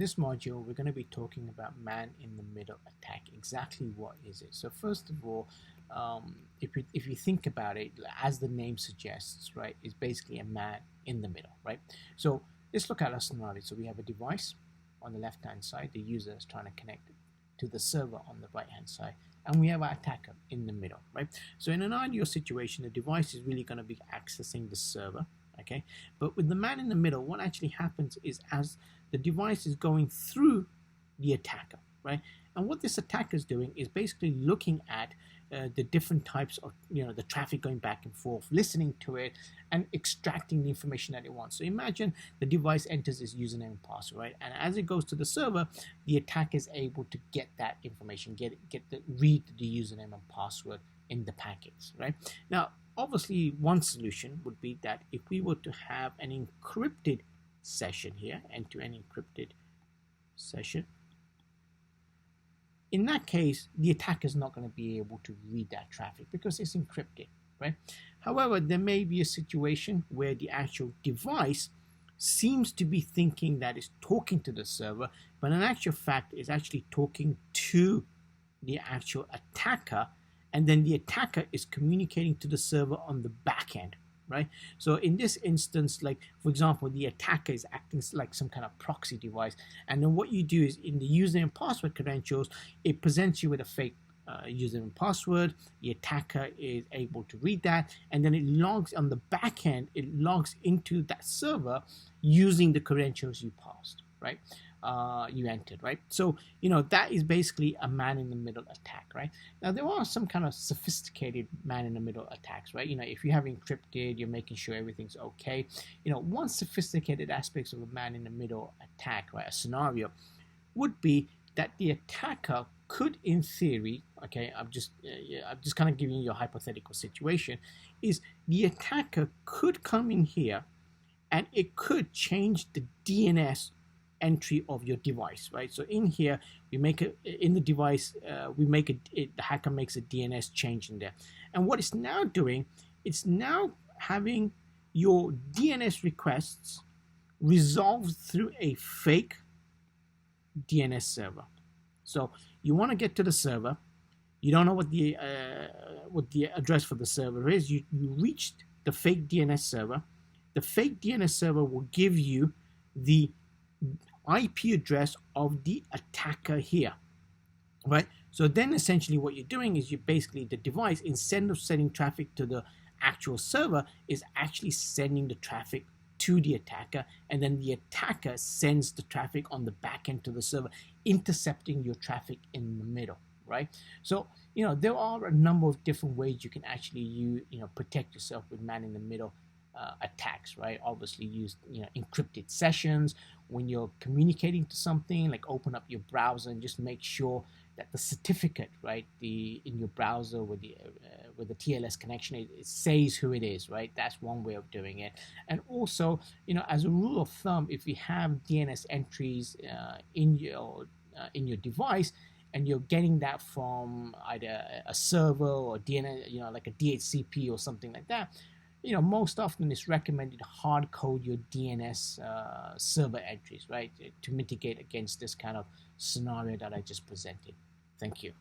this module, we're going to be talking about man-in-the-middle attack. Exactly what is it? So first of all, if you think about it, as the name suggests, right, it's basically a man in the middle, right? So let's look at a scenario. So we have a device on the left-hand side. The user is trying to connect to the server on the right-hand side, and we have our attacker in the middle, right? So in an ideal situation, the device is really going to be accessing the server, okay? But with the man in the middle, what actually happens is as the device is going through the attacker, right? And what this attacker is doing is basically looking at the different types of, the traffic going back and forth, listening to it, and extracting the information that it wants. So imagine the device enters its username and password, right? And as it goes to the server, the attacker is able to get that information, read the username and password in the packets, right? Now, obviously, one solution would be that if we were to have an encrypted session here, end-to-end encrypted session, in that case, the attacker is not going to be able to read that traffic because it's encrypted, right? However, there may be a situation where the actual device seems to be thinking that it's talking to the server, but in actual fact, it's actually talking to the actual attacker, and then the attacker is communicating to the server on the back end, right? So in this instance, like for example, the attacker is acting like some kind of proxy device, and then what you do is in the username and password credentials, it presents you with a fake username and password. The attacker is able to read that, and then it logs on the back end, it logs into that server using the credentials you passed, right? You entered, right? So, that is basically a man-in-the-middle attack, right? Now, there are some kind of sophisticated man-in-the-middle attacks, right? If you have encrypted, you're making sure everything's okay. One sophisticated aspect of a man-in-the-middle attack, right, a scenario, would be that the attacker could, in theory, okay, I'm just kind of giving you a hypothetical situation, is the attacker could come in here and it could change the DNS entry of your device, right? So in here, we make in the device, the hacker makes a DNS change in there. And what it's now doing, it's now having your DNS requests resolved through a fake DNS server. So you want to get to the server, you don't know what the address for the server is, you reached the fake DNS server. The fake DNS server will give you the IP address of the attacker here, right? So then essentially what you're doing is the device, instead of sending traffic to the actual server, is actually sending the traffic to the attacker, and then the attacker sends the traffic on the back end to the server, intercepting your traffic in the middle, right? So, there are a number of different ways you can actually protect yourself with man-in-the-middle attacks, right? Obviously use encrypted sessions when you're communicating to something, like open up your browser and just make sure that the certificate, right, in your browser with the TLS connection, it says who it is, right? That's one way of doing it. And also, as a rule of thumb, if you have DNS entries in your device, and you're getting that from either a server or DNS, like a DHCP or something like that, most often it's recommended to hard code your DNS server entries, right, to mitigate against this kind of scenario that I just presented. Thank you.